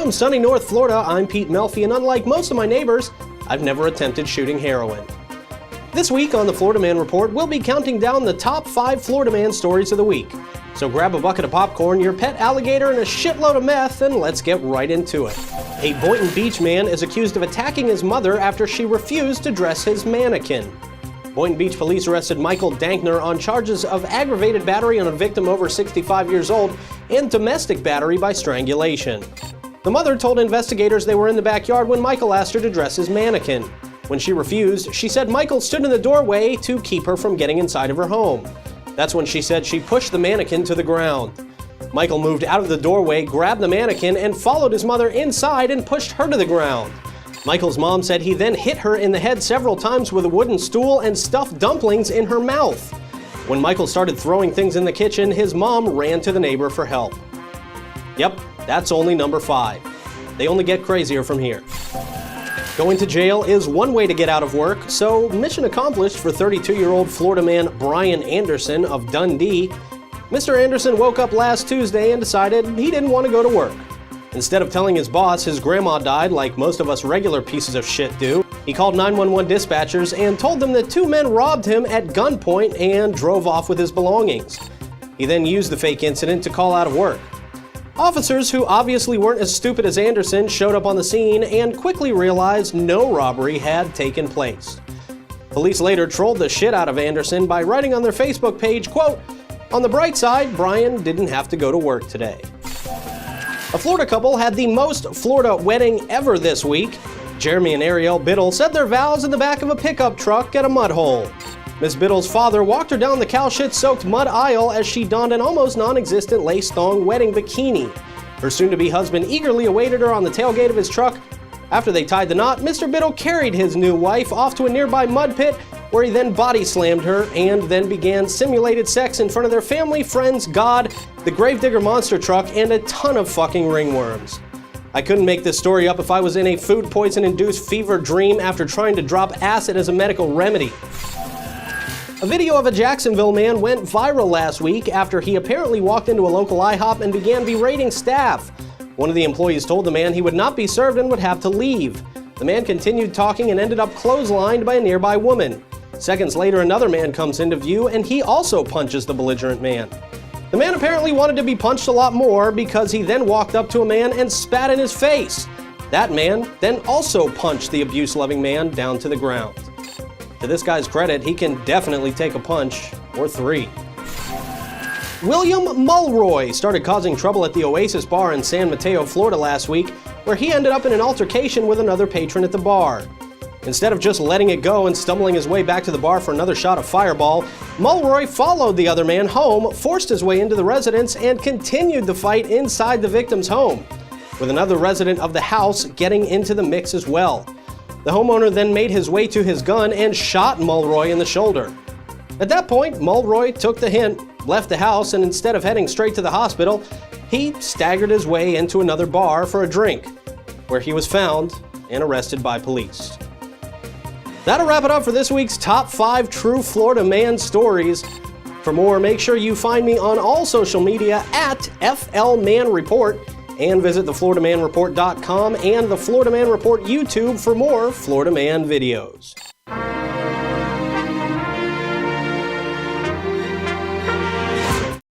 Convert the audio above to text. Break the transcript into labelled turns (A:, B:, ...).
A: From sunny North Florida, I'm Pete Melfi, and unlike most of my neighbors, I've never attempted shooting heroin. This week on the Florida Man Report, we'll be counting down the top 5 Florida Man stories of the week. So grab a bucket of popcorn, your pet alligator, and a shitload of meth, and let's get right into it. A Boynton Beach man is accused of attacking his mother after she refused to dress his mannequin. Boynton Beach police arrested Michael Dankner on charges of aggravated battery on a victim over 65 years old and domestic battery by strangulation. The mother told investigators they were in the backyard when Michael asked her to dress his mannequin. When she refused, she said Michael stood in the doorway to keep her from getting inside of her home. That's when she said she pushed the mannequin to the ground. Michael moved out of the doorway, grabbed the mannequin, and followed his mother inside and pushed her to the ground. Michael's mom said he then hit her in the head several times with a wooden stool and stuffed dumplings in her mouth. When Michael started throwing things in the kitchen, his mom ran to the neighbor for help. Yep, that's only number 5. They only get crazier from here. Going to jail is one way to get out of work, so mission accomplished for 32-year-old Florida man Brian Anderson of Dundee. Mr. Anderson woke up last Tuesday and decided he didn't want to go to work. Instead of telling his boss his grandma died like most of us regular pieces of shit do, he called 911 dispatchers and told them that 2 men robbed him at gunpoint and drove off with his belongings. He then used the fake incident to call out of work. Officers, who obviously weren't as stupid as Anderson, showed up on the scene and quickly realized no robbery had taken place. Police later trolled the shit out of Anderson by writing on their Facebook page, quote, "On the bright side, Brian didn't have to go to work today." A Florida couple had the most Florida wedding ever this week. Jeremy and Ariel Biddle said their vows in the back of a pickup truck at a mud hole. Miss Biddle's father walked her down the cow shit-soaked mud aisle as she donned an almost non-existent lace thong wedding bikini. Her soon-to-be husband eagerly awaited her on the tailgate of his truck. After they tied the knot, Mr. Biddle carried his new wife off to a nearby mud pit, where he then body-slammed her and then began simulated sex in front of their family, friends, God, the Gravedigger monster truck, and a ton of fucking ringworms. I couldn't make this story up if I was in a food poison-induced fever dream after trying to drop acid as a medical remedy. A video of a Jacksonville man went viral last week after he apparently walked into a local IHOP and began berating staff. One of the employees told the man he would not be served and would have to leave. The man continued talking and ended up clotheslined by a nearby woman. Seconds later, another man comes into view and he also punches the belligerent man. The man apparently wanted to be punched a lot more because he then walked up to a man and spat in his face. That man then also punched the abuse-loving man down to the ground. To this guy's credit, he can definitely take a punch, or 3. William Mulroy started causing trouble at the Oasis bar in San Mateo, Florida last week, where he ended up in an altercation with another patron at the bar. Instead of just letting it go and stumbling his way back to the bar for another shot of Fireball, Mulroy followed the other man home, forced his way into the residence, and continued the fight inside the victim's home, with another resident of the house getting into the mix as well. The homeowner then made his way to his gun and shot Mulroy in the shoulder. At that point, Mulroy took the hint, left the house, and instead of heading straight to the hospital, he staggered his way into another bar for a drink, where he was found and arrested by police. That'll wrap it up for this week's Top 5 True Florida Man Stories. For more, make sure you find me on all social media at FLManReport, and visit thefloridamanreport.com and the Florida Man Report YouTube for more Florida Man videos.